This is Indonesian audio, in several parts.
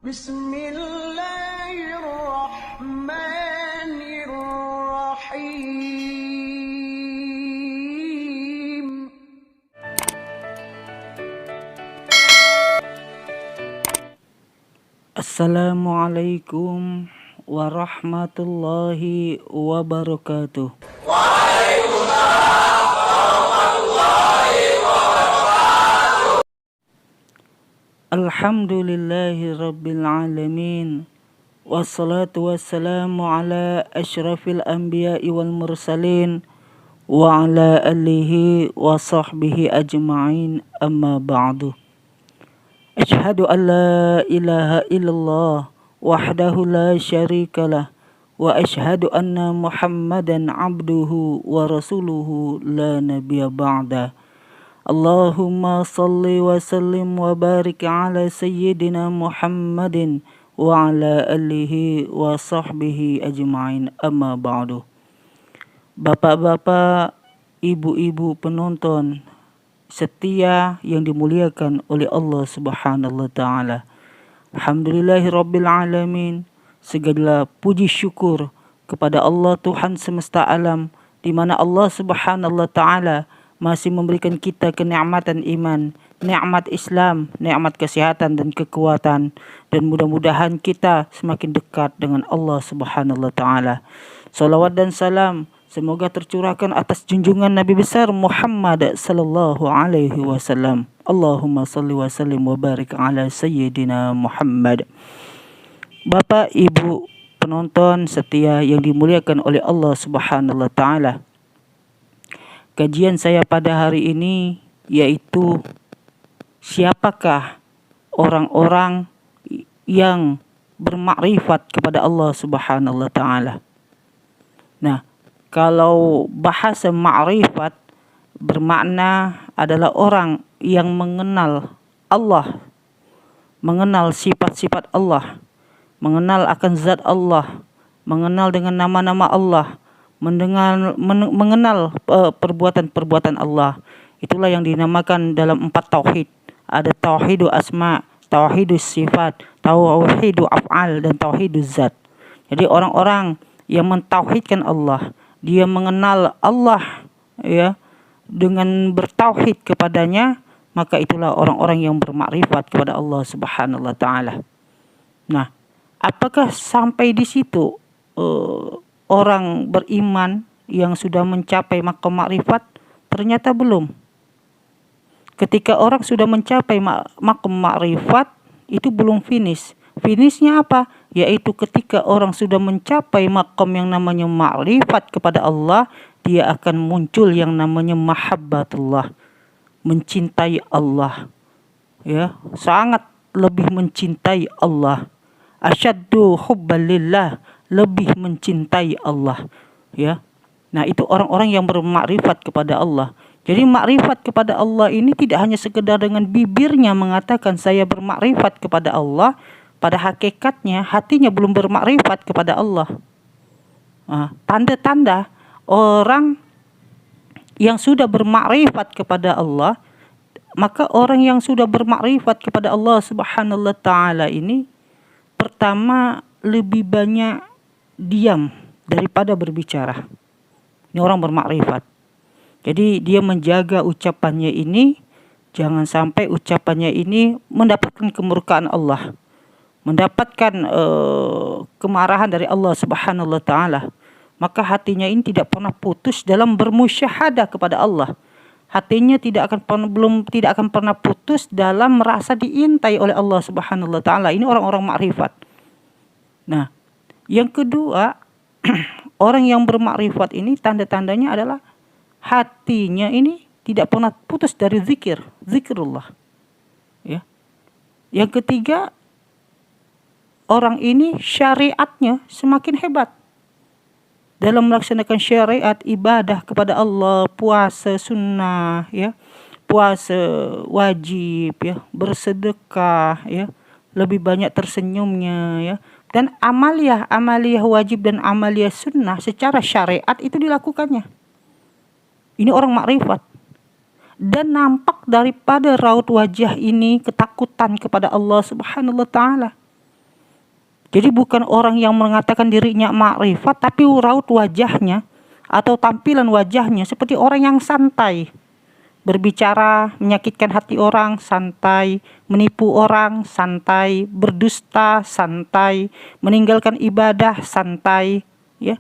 Bismillahirrahmanirrahim. Assalamualaikum warahmatullahi wabarakatuh. Alhamdulillahi rabbil alamin. Wassalatu wassalamu ala asyrafil anbiya'i wal mursalin wa ala alihi wa sahbihi ajma'in, amma ba'du. Asyhadu an la ilaha illallah wahdahu la syarikalah wa asyhadu anna Muhammadan abduhu wa rasuluhu la nabiyya ba'da. Allahumma salli wa sallim wa barik ala sayyidina Muhammadin wa ala alihi wa sahbihi ajma'in, amma ba'du. Bapak-bapak, ibu-ibu penonton setia yang dimuliakan oleh Allah Subhanahu wa taala. Alhamdulillahirabbil alamin. Segala puji syukur kepada Allah Tuhan semesta alam, di mana Allah Subhanahu wa taala masih memberikan kita kenikmatan iman, nikmat Islam, nikmat kesehatan dan kekuatan, dan mudah-mudahan kita semakin dekat dengan Allah Subhanahu wa taala. Salawat dan salam semoga tercurahkan atas junjungan Nabi besar Muhammad sallallahu alaihi wasallam. Allahumma salli wa sallim wa barik ala sayyidina Muhammad. Bapak, Ibu penonton setia yang dimuliakan oleh Allah Subhanahu wa taala. Kajian saya pada hari ini yaitu siapakah orang-orang yang bermakrifat kepada Allah Subhanahu wa taala. Nah, kalau bahasa ma'rifat bermakna adalah orang yang mengenal Allah, mengenal sifat-sifat Allah, mengenal akan zat Allah, mengenal dengan nama-nama Allah, mengenal perbuatan-perbuatan Allah. Itulah yang dinamakan dalam 4 tauhid. Ada tauhidul asma, tauhidus sifat, tauhidul af'al, dan tauhiduz zat. Jadi orang-orang yang mentauhidkan Allah, dia mengenal Allah ya dengan bertauhid kepadanya, maka itulah orang-orang yang bermakrifat kepada Allah Subhanahu wa taala. Nah, apakah sampai di situ orang beriman yang sudah mencapai maqam makrifat? Ternyata belum. Ketika orang sudah mencapai maqam makrifat, itu belum finish. Finishnya apa? Yaitu ketika orang sudah mencapai maqam yang namanya makrifat kepada Allah, dia akan muncul yang namanya mahabbatullah, mencintai Allah. Ya, sangat lebih mencintai Allah. Asyaddu hubban lillah, lebih mencintai Allah. Ya. Nah, itu orang-orang yang bermakrifat kepada Allah. Jadi makrifat kepada Allah ini tidak hanya sekedar dengan bibirnya mengatakan saya bermakrifat kepada Allah, pada hakikatnya hatinya belum bermakrifat kepada Allah. Tanda-tanda orang yang sudah bermakrifat kepada Allah, maka orang yang sudah bermakrifat kepada Allah Subhanahu wa taala ini pertama lebih banyak diam daripada berbicara. Ini orang bermakrifat. Jadi dia menjaga ucapannya ini, jangan sampai ucapannya ini mendapatkan kemurkaan Allah, mendapatkan kemarahan dari Allah Subhanahu wa taala. Maka hatinya ini tidak pernah putus dalam bermusyahadah kepada Allah. Hatinya tidak akan pernah putus dalam merasa diintai oleh Allah Subhanahu wa taala. Ini orang-orang makrifat. Nah, yang kedua, orang yang bermakrifat ini tanda-tandanya adalah hatinya ini tidak pernah putus dari zikrullah. Ya. Yang ketiga, orang ini syariatnya semakin hebat dalam melaksanakan syariat ibadah kepada Allah, puasa sunnah, ya, puasa wajib, ya, bersedekah, ya, lebih banyak tersenyumnya, ya, dan amaliyah wajib dan amaliyah sunnah secara syariat itu dilakukannya. Ini orang makrifat. Dan nampak daripada raut wajah ini ketakutan kepada Allah Subhanahu wa taala. Jadi bukan orang yang mengatakan dirinya makrifat, tapi raut wajahnya atau tampilan wajahnya seperti orang yang santai. Berbicara menyakitkan hati orang, santai. Menipu orang, santai. Berdusta, santai. Meninggalkan ibadah, santai. Ya,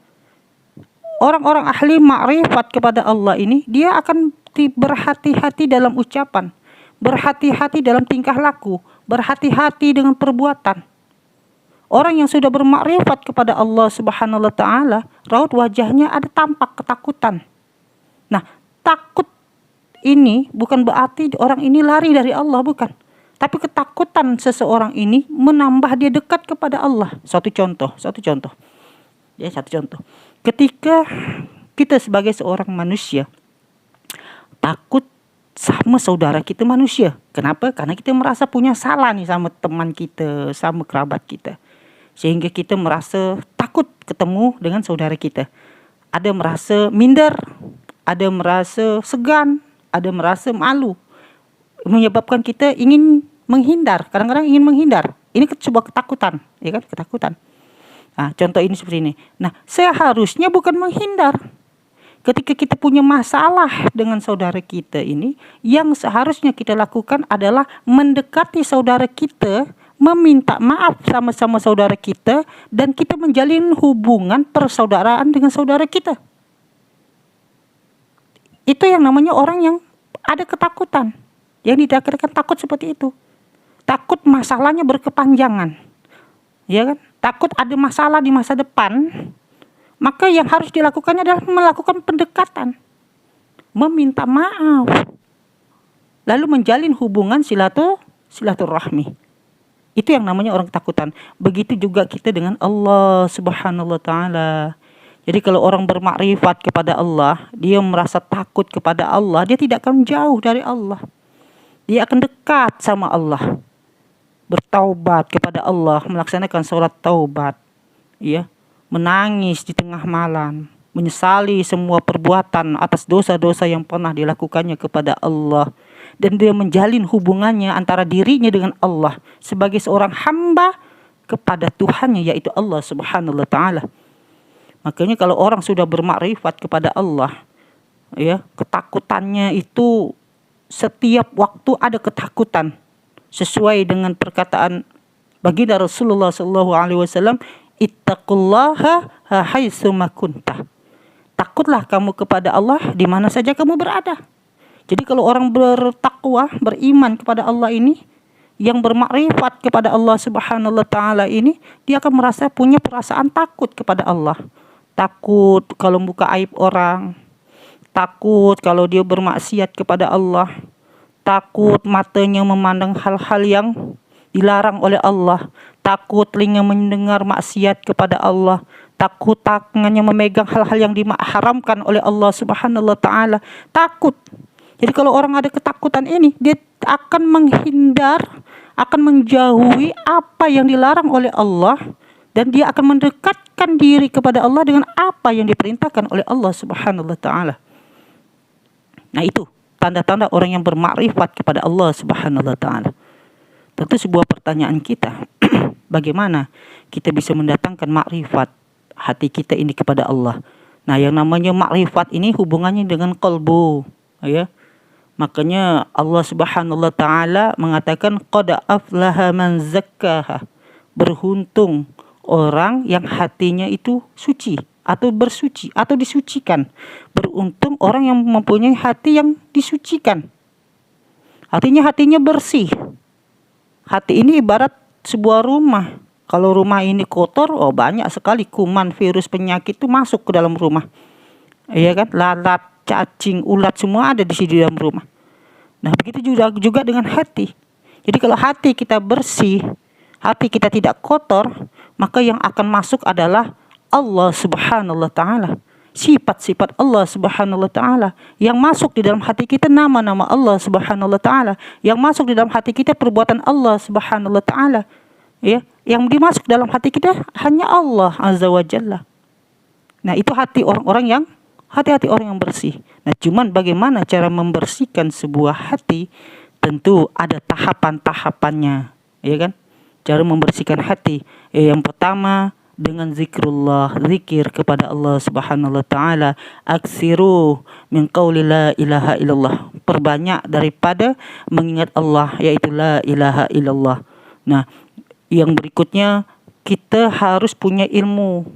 orang-orang ahli makrifat kepada Allah ini, dia akan berhati-hati dalam ucapan, berhati-hati dalam tingkah laku, berhati-hati dengan perbuatan. Orang yang sudah bermakrifat kepada Allah Subhanahu wa taala, raut wajahnya ada tampak ketakutan. Nah, takut ini bukan berarti orang ini lari dari Allah, bukan. Tapi ketakutan seseorang ini menambah dia dekat kepada Allah. Satu contoh. Ya, satu contoh. Ketika kita sebagai seorang manusia takut sama saudara kita manusia. Kenapa? Karena kita merasa punya salah nih sama teman kita, sama kerabat kita. Sehingga kita merasa takut ketemu dengan saudara kita. Ada merasa minder, ada merasa segan, ada merasa malu. Menyebabkan kita ingin menghindar, kadang-kadang ingin menghindar. Ini sebuah ketakutan, ya kan? Ketakutan. Nah, contoh ini seperti ini. Nah, seharusnya bukan menghindar. Ketika kita punya masalah dengan saudara kita ini, yang seharusnya kita lakukan adalah mendekati saudara kita, meminta maaf sama-sama saudara kita, dan kita menjalin hubungan persaudaraan dengan saudara kita. Itu yang namanya orang yang ada ketakutan. Yang dikatakan takut seperti itu. Takut masalahnya berkepanjangan. Ya kan? Takut ada masalah di masa depan. Maka yang harus dilakukannya adalah melakukan pendekatan. Meminta maaf. Lalu menjalin hubungan silaturahmi. Itu yang namanya orang ketakutan. Begitu juga kita dengan Allah Subhanahu wa taala. Jadi kalau orang bermakrifat kepada Allah, dia merasa takut kepada Allah, dia tidak akan jauh dari Allah. Dia akan dekat sama Allah. Bertaubat kepada Allah, melaksanakan sholat taubat. Ya, menangis di tengah malam, menyesali semua perbuatan atas dosa-dosa yang pernah dilakukannya kepada Allah. Dan dia menjalin hubungannya antara dirinya dengan Allah sebagai seorang hamba kepada Tuhannya, yaitu Allah Subhanahu wa taala. Makanya kalau orang sudah bermakrifat kepada Allah, ya, ketakutannya itu setiap waktu ada ketakutan. Sesuai dengan perkataan baginda Rasulullah SAW, ittaqullaha haitsu ma kunta. Takutlah kamu kepada Allah di mana saja kamu berada. Jadi kalau orang bertakwa, beriman kepada Allah ini, yang bermakrifat kepada Allah Subhanahu wa taala ini, dia akan merasa punya perasaan takut kepada Allah. Takut kalau buka aib orang, takut kalau dia bermaksiat kepada Allah, takut matanya memandang hal-hal yang dilarang oleh Allah, takut telinga mendengar maksiat kepada Allah, takut tangannya memegang hal-hal yang diharamkan oleh Allah Subhanahu wa taala. Takut. Jadi kalau orang ada ketakutan ini, dia akan menghindar, akan menjauhi apa yang dilarang oleh Allah, dan dia akan mendekatkan diri kepada Allah dengan apa yang diperintahkan oleh Allah Subhanahu wa taala. Nah, itu tanda-tanda orang yang bermakrifat kepada Allah Subhanahu wa taala. Tentu sebuah pertanyaan kita, bagaimana kita bisa mendatangkan makrifat hati kita ini kepada Allah? Nah, yang namanya makrifat ini hubungannya dengan qalbu, ya. Makanya Allah Subhanahu wa taala mengatakan qad aflaha man zakkaha. Beruntung orang yang hatinya itu suci atau bersuci atau disucikan. Beruntung orang yang mempunyai hati yang disucikan. Artinya hatinya bersih. Hati ini ibarat sebuah rumah. Kalau rumah ini kotor, oh banyak sekali kuman, virus, penyakit itu masuk ke dalam rumah. Iya kan? Lalat, cacing, ulat semua ada di sini dalam rumah. Nah, begitu juga dengan hati. Jadi kalau hati kita bersih, hati kita tidak kotor, maka yang akan masuk adalah Allah Subhanahu wa taala. Sifat-sifat Allah Subhanahu wa taala. Yang masuk di dalam hati kita nama-nama Allah Subhanahu wa taala. Yang masuk di dalam hati kita perbuatan Allah Subhanahu wa taala. Ya, yang dimasuk dalam hati kita hanya Allah Azza wa Jalla. Nah, itu hati orang-orang yang hati-hati orang yang bersih. Nah, cuman bagaimana cara membersihkan sebuah hati? Tentu ada tahapan-tahapannya, ya kan? Cara membersihkan hati, yang pertama dengan zikrullah, zikir kepada Allah Subhanahu wa taala. Aksiru min qauli la ilaha illallah. Perbanyak daripada mengingat Allah, yaitu la ilaha illallah. Nah, yang berikutnya kita harus punya ilmu.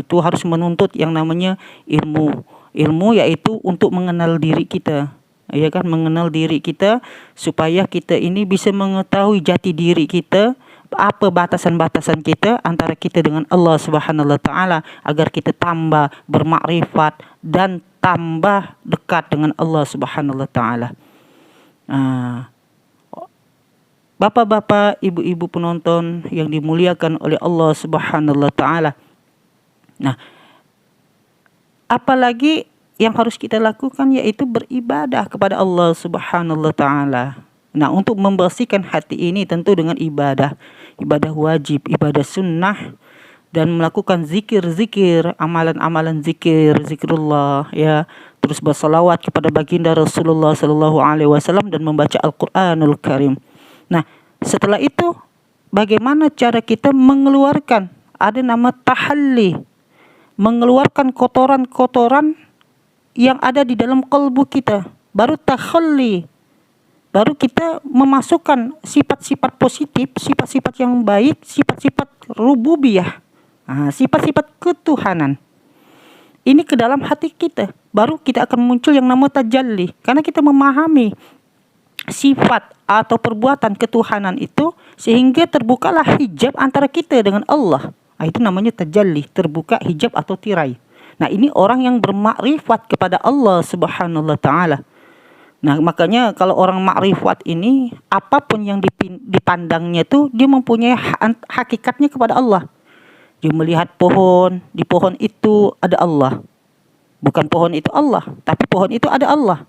Itu harus menuntut yang namanya ilmu. Ilmu yaitu untuk mengenal diri kita. Ya kan, mengenal diri kita supaya kita ini bisa mengetahui jati diri kita, apa batasan-batasan kita antara kita dengan Allah Subhanahu wa taala, agar kita tambah bermakrifat dan tambah dekat dengan Allah Subhanahu wa taala. Bapak-bapak, ibu-ibu penonton yang dimuliakan oleh Allah Subhanahu wa taala. Nah, apalagi yang harus kita lakukan yaitu beribadah kepada Allah Subhanahu wa taala. Nah, untuk membersihkan hati ini tentu dengan ibadah wajib, ibadah sunnah, dan melakukan zikir-zikir, amalan-amalan zikrullah, ya. Terus bersalawat kepada baginda Rasulullah sallallahu alaihi wasallam dan membaca Al-Qur'anul Karim. Nah, setelah itu bagaimana cara kita mengeluarkan? Ada nama tahalli, mengeluarkan kotoran-kotoran yang ada di dalam kalbu kita. Baru takhalli, baru kita memasukkan sifat-sifat positif, sifat-sifat yang baik, sifat-sifat rububiyah, sifat-sifat ketuhanan ini ke dalam hati kita. Baru kita akan muncul yang nama tajalli, karena kita memahami sifat atau perbuatan ketuhanan itu, sehingga terbukalah hijab antara kita dengan Allah. Itu namanya tajalli, terbuka hijab atau tirai. Nah, ini orang yang bermakrifat kepada Allah Subhanahu wa taala. Nah, makanya kalau orang makrifat ini, apapun yang dipandangnya itu, dia mempunyai hakikatnya kepada Allah. Dia melihat pohon, di pohon itu ada Allah. Bukan pohon itu Allah, tapi pohon itu ada Allah.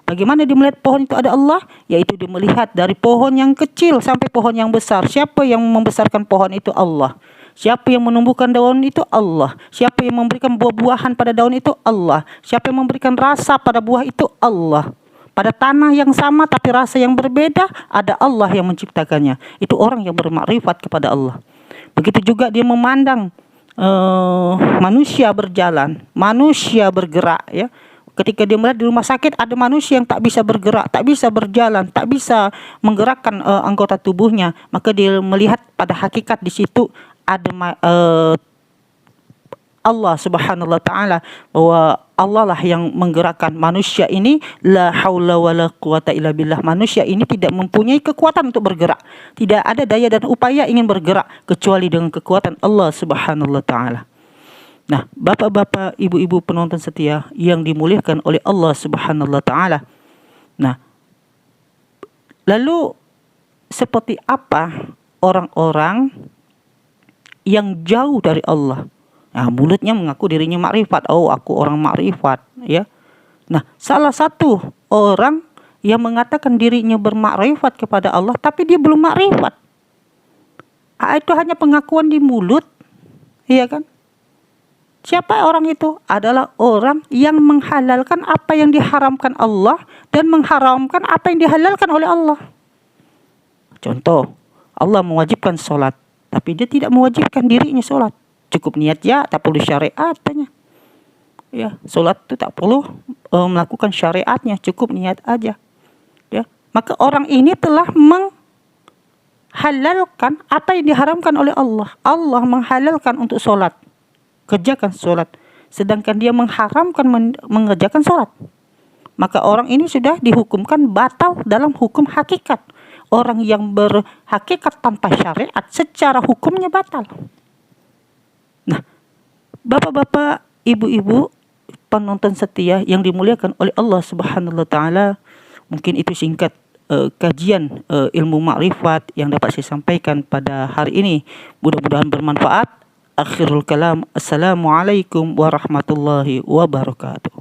Bagaimana dia melihat pohon itu ada Allah? Yaitu dia melihat dari pohon yang kecil sampai pohon yang besar. Siapa yang membesarkan pohon itu? Allah. Siapa yang menumbuhkan daun itu? Allah. Siapa yang memberikan buah-buahan pada daun itu? Allah. Siapa yang memberikan rasa pada buah itu? Allah. Pada tanah yang sama tapi rasa yang berbeda, ada Allah yang menciptakannya. Itu orang yang bermakrifat kepada Allah. Begitu juga dia memandang manusia berjalan, manusia bergerak, ya. Ketika dia melihat di rumah sakit ada manusia yang tak bisa bergerak, tak bisa berjalan, tak bisa menggerakkan anggota tubuhnya, maka dia melihat pada hakikat di situ ada Allah Subhanahu wa taala, bahwa Allah lah yang menggerakkan manusia ini. La haula wala quwata illa billah. Manusia ini tidak mempunyai kekuatan untuk bergerak. Tidak ada daya dan upaya ingin bergerak kecuali dengan kekuatan Allah Subhanahu wa taala. Nah, bapak-bapak, ibu-ibu penonton setia yang dimuliakan oleh Allah Subhanahu wa taala. Nah, lalu seperti apa orang-orang yang jauh dari Allah? Nah, mulutnya mengaku dirinya makrifat. Aku orang makrifat, ya. Nah, salah satu orang yang mengatakan dirinya bermakrifat kepada Allah tapi dia belum makrifat. Itu hanya pengakuan di mulut, iya kan? Siapa orang itu? Adalah orang yang menghalalkan apa yang diharamkan Allah dan mengharamkan apa yang dihalalkan oleh Allah. Contoh, Allah mewajibkan sholat, tapi dia tidak mewajibkan dirinya sholat. Cukup niat ya, tak perlu syariat tanya. Ya, sholat itu tak perlu melakukan syariatnya, cukup niat aja. Ya, maka orang ini telah menghalalkan apa yang diharamkan oleh Allah. Allah menghalalkan untuk sholat, kerjakan sholat, sedangkan dia mengharamkan mengerjakan sholat. Maka orang ini sudah dihukumkan batal dalam hukum hakikat. Orang yang berhakikat tanpa syariat secara hukumnya batal. Nah, bapak-bapak, ibu-ibu penonton setia yang dimuliakan oleh Allah Subhanahu wa taala, mungkin itu singkat kajian ilmu makrifat yang dapat saya sampaikan pada hari ini. Mudah-mudahan bermanfaat. Akhirul kalam, assalamualaikum warahmatullahi wabarakatuh.